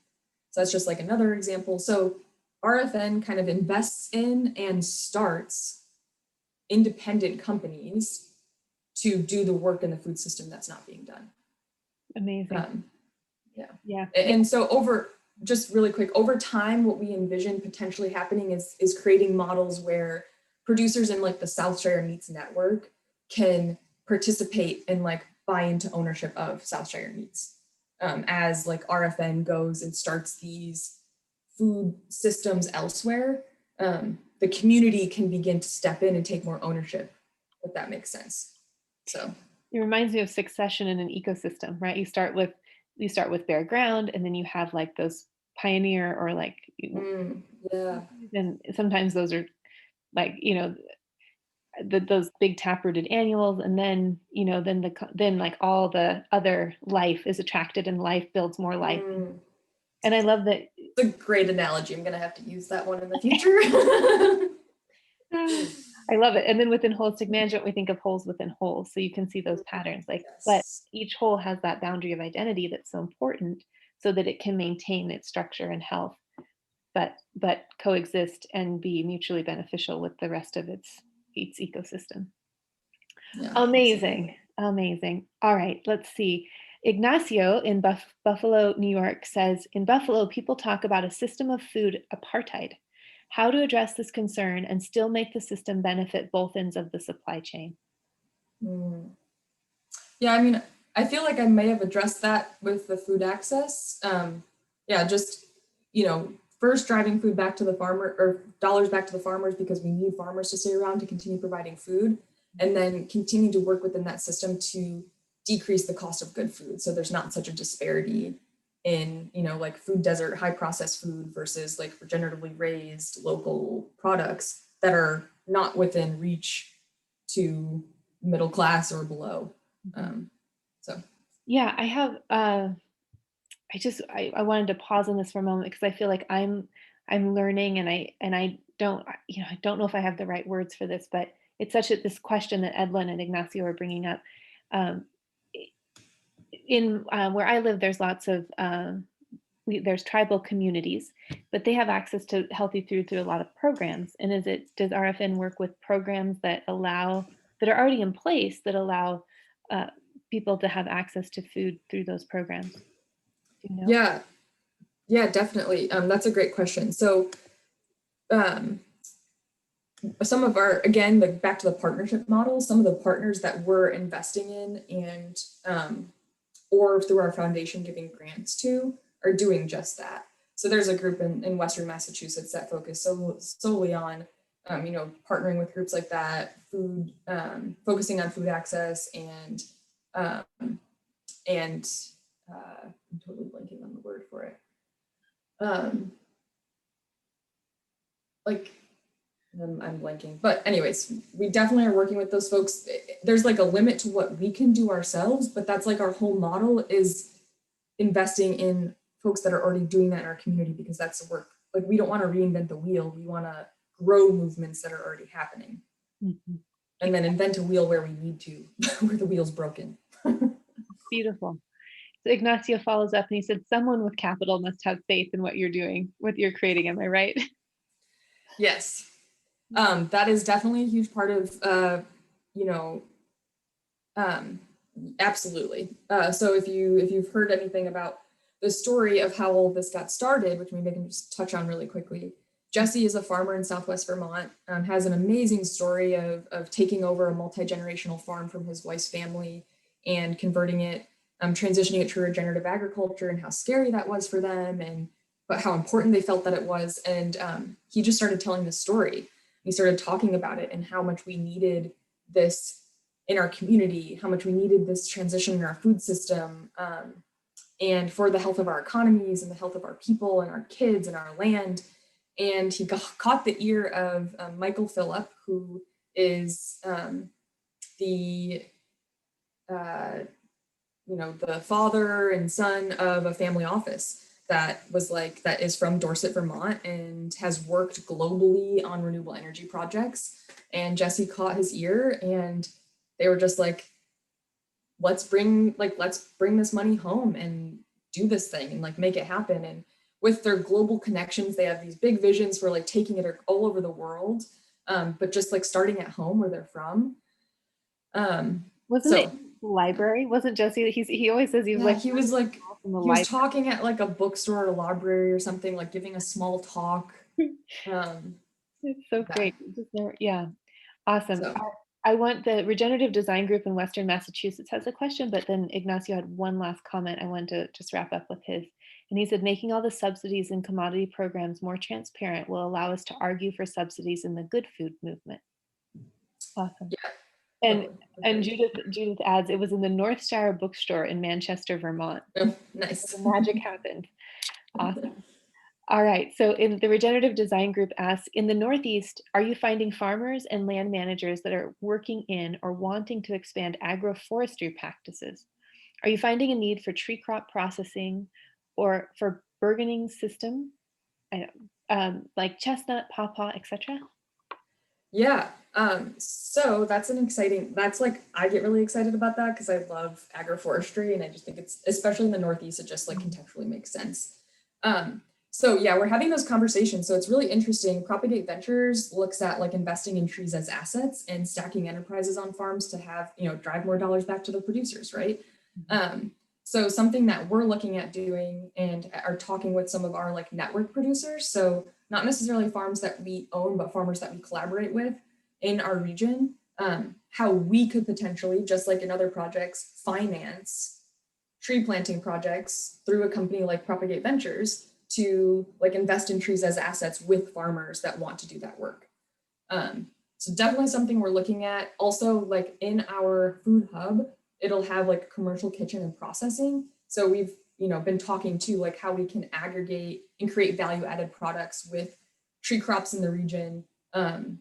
that's just like another example. So RFN kind of invests in and starts independent companies to do the work in the food system that's not being done. Amazing. Yeah. And so just really quick, over time, what we envision potentially happening is creating models where producers in like the Southshire Meats Network can participate and like buy into ownership of Southshire Meats, as like RFN goes and starts these food systems elsewhere. The community can begin to step in and take more ownership, if that makes sense. So it reminds me of succession in an ecosystem, right? You start with bare ground, and then you have like those pioneer or like yeah. and sometimes those are like those big taprooted annuals, and then then like all the other life is attracted and life builds more life. And I love that. It's a great analogy. I'm gonna have to use that one in the future. I love it. And then within holistic management, we think of wholes within wholes. So you can see those patterns, like, but each whole has that boundary of identity that's so important so that it can maintain its structure and health, but coexist and be mutually beneficial with the rest of its ecosystem. Yeah, amazing. Amazing. All right, let's see. Ignacio in Buffalo, New York says, in Buffalo, people talk about a system of food apartheid. How to address this concern and still make the system benefit both ends of the supply chain? Yeah, I mean, I feel like I may have addressed that with the food access. Yeah, just, first driving food back to the farmer, or dollars back to the farmers, because we need farmers to stay around to continue providing food, and then continue to work within that system to decrease the cost of good food. So there's not such a disparity in, like food desert, high processed food versus like regeneratively raised local products that are not within reach to middle class or below. So Yeah, I have I wanted to pause on this for a moment because I feel like I'm learning, and I don't, I don't know if I have the right words for this, but it's such a this question that Edlin and Ignacio are bringing up. Um, in where I live, there's lots of there's tribal communities, but they have access to healthy food through a lot of programs. And does RFN work with programs that are already in place that allow uh, people to have access to food through those programs? Do you know? yeah, yeah, definitely. That's a great question. So um, some of our, again, like back to the partnership model, some of the partners that we're investing in and or through our foundation giving grants to are doing just that. So there's a group in Western Massachusetts that focus solely on, partnering with groups like that, focusing on food access um, and I'm totally blanking on the word for it. Like I'm blanking, but anyways, we definitely are working with those folks. There's like a limit to what we can do ourselves, but that's like our whole model is investing in folks that are already doing that in our community, because that's the work. Like we don't want to reinvent the wheel. We want to grow movements that are already happening, and then invent a wheel where we need to, where the wheel's broken. Beautiful. So Ignacio follows up and he said, someone with capital must have faith in what you're doing, what you're creating. Am I right? Yes. That is definitely a huge part of, you know, um, absolutely. So if you've heard anything about the story of how all this got started, which maybe I can just touch on really quickly. Jesse is a farmer in Southwest Vermont, has an amazing story of taking over a multi-generational farm from his wife's family and converting it, transitioning it to regenerative agriculture, and how scary that was for them, but how important they felt that it was. And he just started telling the story. He started talking about it and how much we needed this in our community, how much we needed this transition in our food system, and for the health of our economies and the health of our people and our kids and our land. And he caught the ear of Michael Phillip, who is the the father and son of a family office that is from Dorset, Vermont, and has worked globally on renewable energy projects. And Jesse caught his ear, and they were just like, let's bring this money home and do this thing and like make it happen. And with their global connections, they have these big visions for like taking it all over the world, but just like starting at home where they're from. Wasn't it library? Wasn't Jesse? He always says he was talking at like a bookstore or a library or something, like giving a small talk. It's so great. Yeah, awesome. So. I want the Regenerative Design Group in Western Massachusetts has a question, but then Ignacio had one last comment I wanted to just wrap up with his. And he said, making all the subsidies and commodity programs more transparent will allow us to argue for subsidies in the good food movement. Awesome. Yeah. And Judith adds, it was in the Northshire bookstore in Manchester, Vermont. Oh, nice. The magic happened. Awesome. All right, so in the Regenerative Design Group asks, in the Northeast, are you finding farmers and land managers that are working in or wanting to expand agroforestry practices? Are you finding a need for tree crop processing or for burgeoning system, like chestnut, pawpaw, etc.? Yeah, so that's like, I get really excited about that because I love agroforestry, and I just think it's, especially in the Northeast, it just like contextually makes sense. So yeah, we're having those conversations. So it's really interesting. Propagate Ventures looks at like investing in trees as assets and stacking enterprises on farms to have, drive more dollars back to the producers, right? So something that we're looking at doing and are talking with some of our like network producers. So not necessarily farms that we own, but farmers that we collaborate with in our region. how we could potentially, just like in other projects, finance tree planting projects through a company like Propagate Ventures to like invest in trees as assets with farmers that want to do that work. So definitely something we're looking at. Also, like in our food hub, it'll have like commercial kitchen and processing. So we've been talking to like how we can aggregate and create value added products with tree crops in the region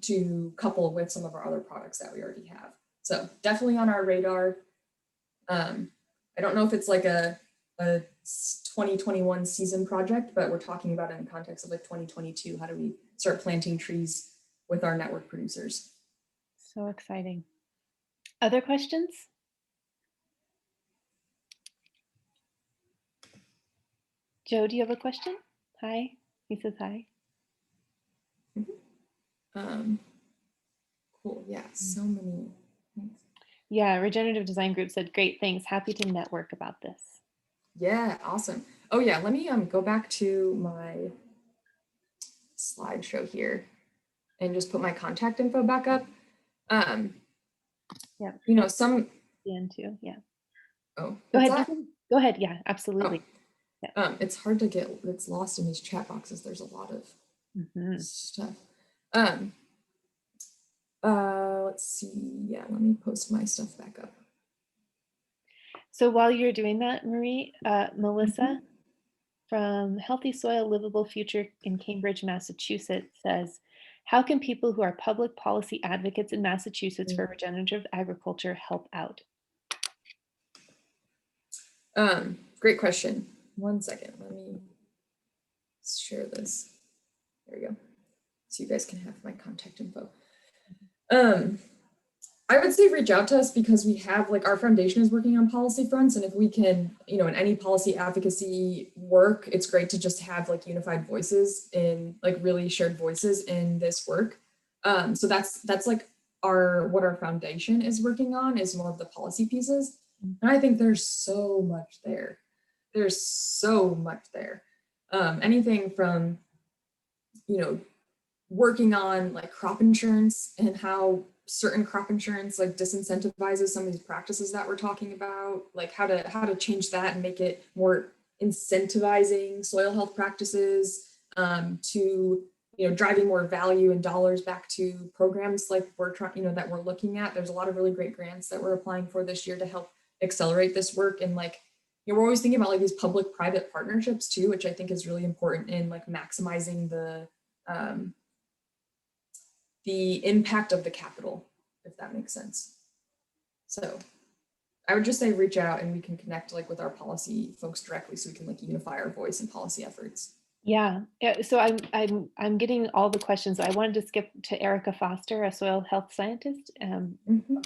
to couple with some of our other products that we already have. So definitely on our radar. I don't know if it's like a 2021 season project, but we're talking about it in the context of like 2022. How do we start planting trees with our network producers? So exciting. Other questions? Joe, do you have a question? Hi, he says hi. Cool, yeah, so many things. Yeah, Regenerative Design Group said, great, thanks. Happy to network about this. Yeah, awesome. Oh yeah, let me go back to my slideshow here and just put my contact info back up. Yeah. Some The end too. Yeah. Oh, Go what's ahead. that? Go ahead. Yeah, absolutely. Oh. Yeah. It's hard to get, it's lost in these chat boxes. There's a lot of stuff. Let's see. Yeah, let me post my stuff back up. So while you're doing that, Marie, Melissa from Healthy Soil Livable Future in Cambridge, Massachusetts says, how can people who are public policy advocates in Massachusetts for regenerative agriculture help out? Great question. 1 second, let me share this. There we go. So you guys can have my contact info. I would say reach out to us because we have like our foundation is working on policy fronts. And if we can, in any policy advocacy work, it's great to just have like unified voices in like really shared voices in this work. So that's like what our foundation is working on is more of the policy pieces. And I think there's so much there. There's so much there. Anything from, working on like crop insurance and how certain crop insurance like disincentivizes some of these practices that we're talking about, like how to change that and make it more incentivizing soil health practices, to driving more value and dollars back to programs like we're trying, that we're looking at. There's a lot of really great grants that we're applying for this year to help accelerate this work. And like we're always thinking about like these public-private partnerships too, which I think is really important in like maximizing the impact of the capital, if that makes sense. So I would just say reach out and we can connect like with our policy folks directly so we can like unify our voice and policy efforts. Yeah. So I'm getting all the questions. I wanted to skip to Erica Foster, a soil health scientist from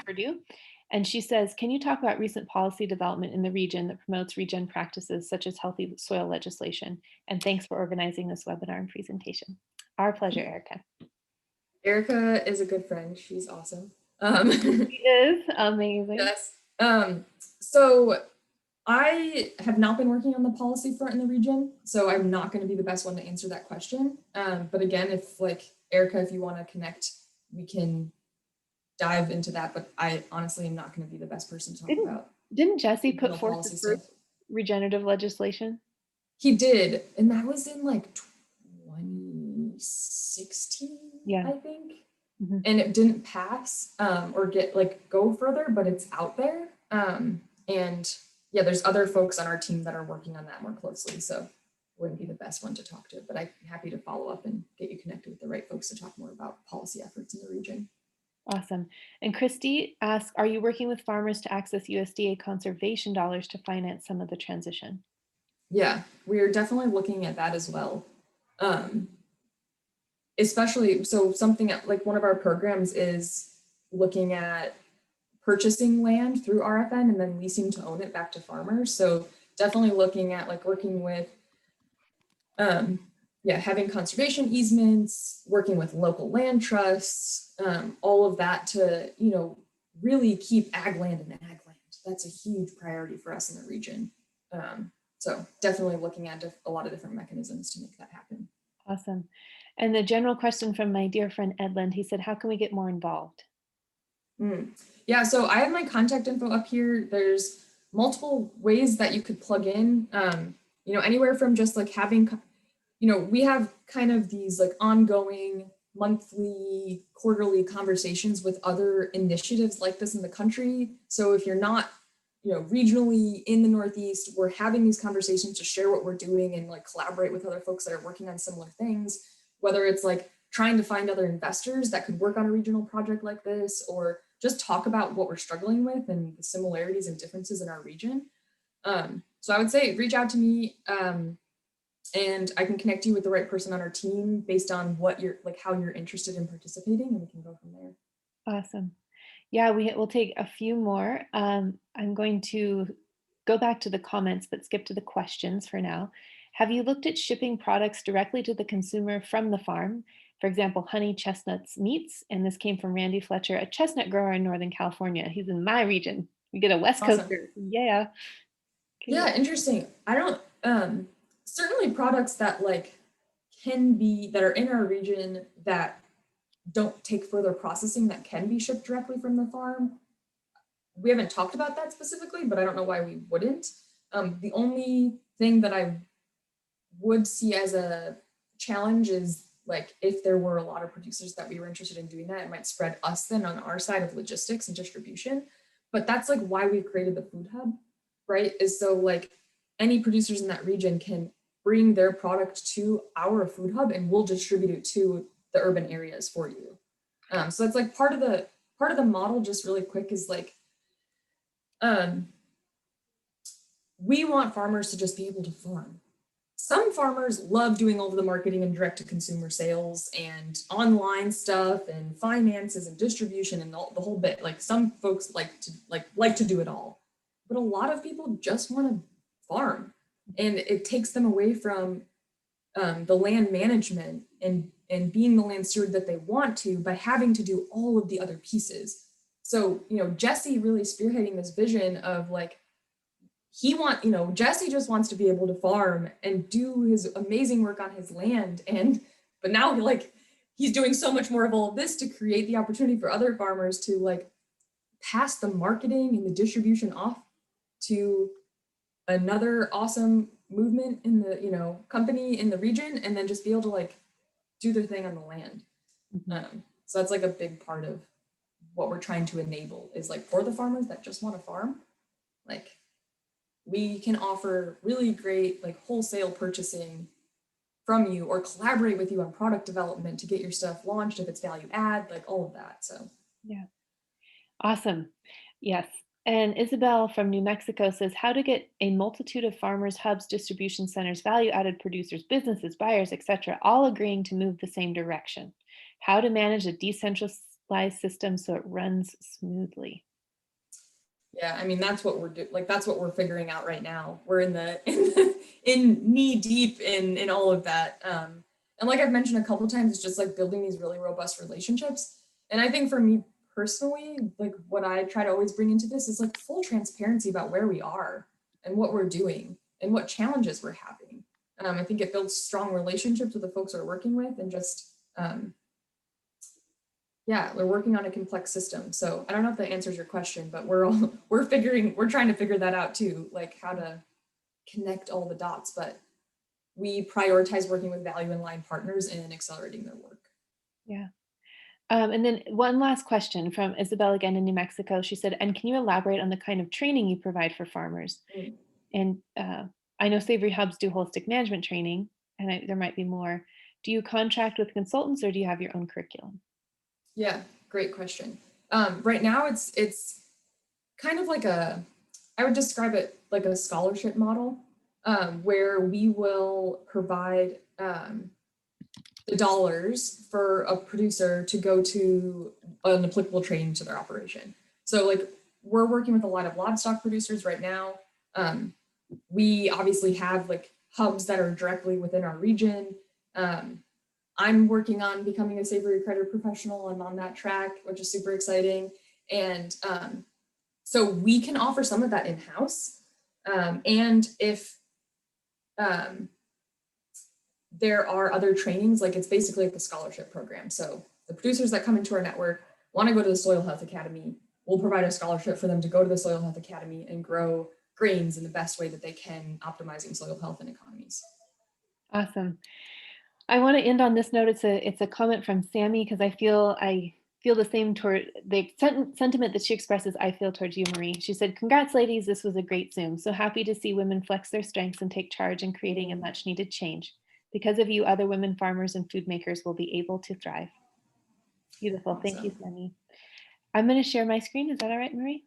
Purdue. And she says, can you talk about recent policy development in the region that promotes regen practices such as healthy soil legislation? And thanks for organizing this webinar and presentation. Our pleasure, Erica. Erica is a good friend. She's awesome. She is amazing. Yes. So I have not been working on the policy front in the region, so I'm not going to be the best one to answer that question. But again, if like Erica, if you want to connect, we can dive into that. But I honestly am not going to be the best person to talk about. Didn't Jesse put forth the first regenerative legislation? He did, and that was in like 2016, I think. And it didn't pass or go further, but it's out there. And yeah, there's other folks on our team that are working on that more closely. So wouldn't be the best one to talk to, but I'm happy to follow up and get you connected with the right folks to talk more about policy efforts in the region. Awesome. And Christy asks, are you working with farmers to access USDA conservation dollars to finance some of the transition? Yeah, we are definitely looking at that as well. Especially, so something like one of our programs is looking at purchasing land through RFN and then leasing to own it back to farmers. So definitely looking at like working with, having conservation easements, working with local land trusts, all of that to, really keep ag land in ag land. That's a huge priority for us in the region. So definitely looking at a lot of different mechanisms to make that happen. Awesome. And the general question from my dear friend Edland, he said, how can we get more involved? Mm. Yeah, so I have my contact info up here. There's multiple ways that you could plug in, anywhere from just like having, we have kind of these like ongoing monthly, quarterly conversations with other initiatives like this in the country. So if you're not, regionally in the Northeast, we're having these conversations to share what we're doing and like collaborate with other folks that are working on similar things, whether it's like trying to find other investors that could work on a regional project like this, or just talk about what we're struggling with and the similarities and differences in our region. So I would say reach out to me, and I can connect you with the right person on our team based on what you're like, how you're interested in participating, and we can go from there. Awesome. Yeah, we'll take a few more. I'm going to go back to the comments, but skip to the questions for now. Have you looked at shipping products directly to the consumer from the farm? For example, honey, chestnuts, meats. And this came from Randy Fletcher, a chestnut grower in Northern California. He's in my region. We get a West Awesome. Coaster. Yeah. Okay. Yeah, interesting. I don't, certainly products that like can be, that are in our region that don't take further processing that can be shipped directly from the farm. We haven't talked about that specifically, but I don't know why we wouldn't. The only thing that I would see as a challenge is like if there were a lot of producers that we were interested in doing that, it might spread us then on our side of logistics and distribution. But that's like why we created the food hub, right? Is so like any producers in that region can bring their product to our food hub and we'll distribute it to the urban areas for you. So that's like part of the model, just really quick, is like um, we want farmers to just be able to farm. Some farmers love doing all of the marketing and direct to consumer sales and online stuff and finances and distribution and the whole bit. Like some folks like to do it all, but a lot of people just want to farm, and it takes them away from the land management and being the land steward that they want to by having to do all of the other pieces. So Jesse really spearheading this vision of like Jesse just wants to be able to farm and do his amazing work on his land. But now he's doing so much more of all of this to create the opportunity for other farmers to like pass the marketing and the distribution off to another awesome movement in the, company in the region, and then just be able to like do their thing on the land. So that's like a big part of what we're trying to enable, is like for the farmers that just want to farm, like we can offer really great like wholesale purchasing from you, or collaborate with you on product development to get your stuff launched if it's value add, like all of that. So Yeah. Awesome. Yes. And Isabel from New Mexico says how to get a multitude of farmers, hubs, distribution centers, value added producers, businesses, buyers, etc., all agreeing to move the same direction. How to manage a decentralized system so it runs smoothly. yeah, I mean that's what we're doing. Like that's what we're figuring out right now. We're in knee deep in all of that. And like I've mentioned a couple of times, it's just like building these really robust relationships. And I think for me personally, like what I try to always bring into this is like full transparency about where we are and what we're doing and what challenges we're having. I think it builds strong relationships with the folks we're working with, and just yeah, we're working on a complex system. So I don't know if that answers your question, but we're trying to figure that out too, like how to connect all the dots. But we prioritize working with value and line partners and accelerating their work. Yeah. And then one last question from Isabel again in New Mexico. She said, and can you elaborate on the kind of training you provide for farmers? Mm. And I know Savory Hubs do holistic management training, and there might be more. Do you contract with consultants or do you have your own curriculum? Yeah, great question. Right now it's kind of like I would describe it like a scholarship model, where we will provide the dollars for a producer to go to an applicable training to their operation. So like we're working with a lot of livestock producers right now. We obviously have like hubs that are directly within our region. I'm working on becoming a savory accredited professional. I'm on that track, which is super exciting. And so we can offer some of that in-house. And if there are other trainings, like it's basically like a scholarship program. So the producers that come into our network want to go to the Soil Health Academy, we'll provide a scholarship for them to go to the Soil Health Academy and grow grains in the best way that they can, optimizing soil health and economies. Awesome. I want to end on this note. It's a comment from Sammy because I feel the same toward the sentiment that she expresses. I feel towards you, Marie. She said, "Congrats, ladies. This was a great Zoom. So happy to see women flex their strengths and take charge in creating a much needed change. Because of you, other women farmers and food makers will be able to thrive." Beautiful. Thank you, Awesome. Sammy. I'm going to share my screen. Is that all right, Marie?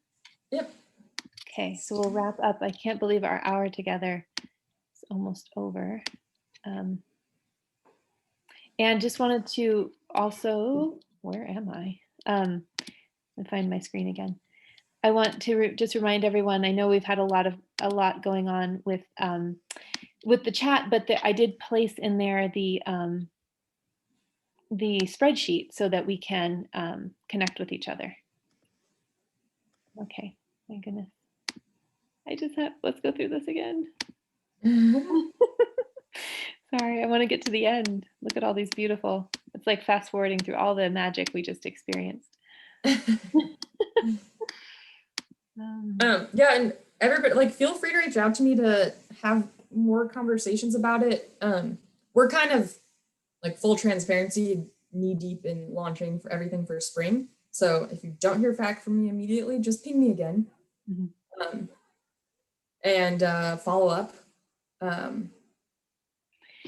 Yep. Okay, so we'll wrap up. I can't believe our hour together is almost over. And just wanted to also, where am I? Let me find my screen again. I want to just remind everyone, I know we've had a lot going on with the chat, but I did place in there the spreadsheet so that we can connect with each other. Okay, my goodness. Let's go through this again. Sorry, I want to get to the end. Look at all these beautiful, it's like fast forwarding through all the magic we just experienced. Yeah, and everybody, like, feel free to reach out to me to have more conversations about it. We're kind of, like, full transparency, knee deep in launching for everything for spring. So if you don't hear back from me immediately, just ping me again. And follow up.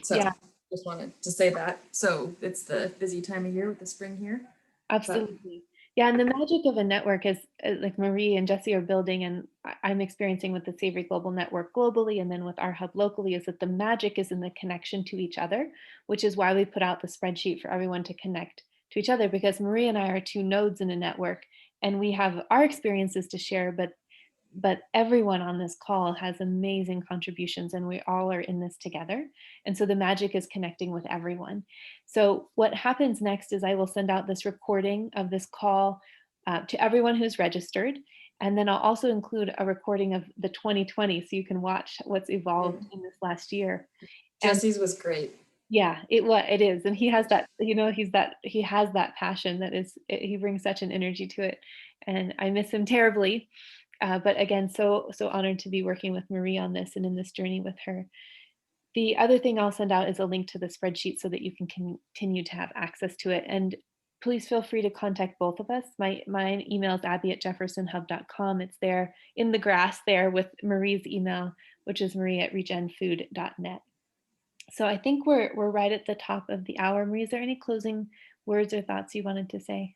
So Yeah, just wanted to say that. So it's the busy time of year with the spring here. absolutely. Yeah, and the magic of a network is like Marie and Jesse are building, and I'm experiencing with the Savory Global Network globally, and then with our hub locally, is that the magic is in the connection to each other, which is why we put out the spreadsheet for everyone to connect to each other, because Marie and I are two nodes in a network, and we have our experiences to share, but everyone on this call has amazing contributions and we all are in this together. And so the magic is connecting with everyone. So what happens next is I will send out this recording of this call to everyone who's registered. And then I'll also include a recording of the 2020 so you can watch what's evolved in this last year. And Jesse's was great. yeah, it is. And he has that, he has that passion he brings such an energy to it. And I miss him terribly. But again, so honored to be working with Marie on this and in this journey with her. The other thing I'll send out is a link to the spreadsheet so that you can continue to have access to it. And please feel free to contact both of us. My email is abby@jeffersonhub.com. It's there in the grass there with Marie's email, which is marie@regenfood.net. So I think we're right at the top of the hour. Marie, is there any closing words or thoughts you wanted to say?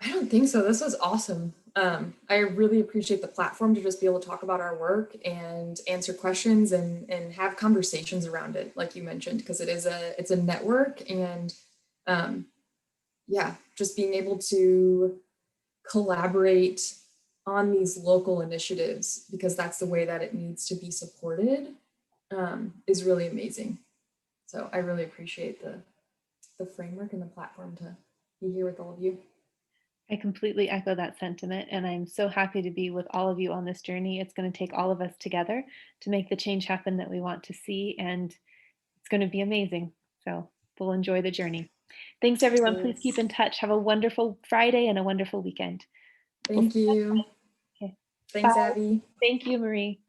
I don't think so. This was awesome. I really appreciate the platform to just be able to talk about our work and answer questions and have conversations around it, like you mentioned, because it's a network and yeah, just being able to collaborate on these local initiatives because that's the way that it needs to be supported is really amazing. So I really appreciate the framework and the platform to be here with all of you. I completely echo that sentiment, and I'm so happy to be with all of you on this journey. It's going to take all of us together to make the change happen that we want to see, and it's going to be amazing. So we'll enjoy the journey. Thanks, everyone. Please keep in touch. Have a wonderful Friday and a wonderful weekend. Thank you. Okay. Thanks, Bye. Abby. Thank you, Marie.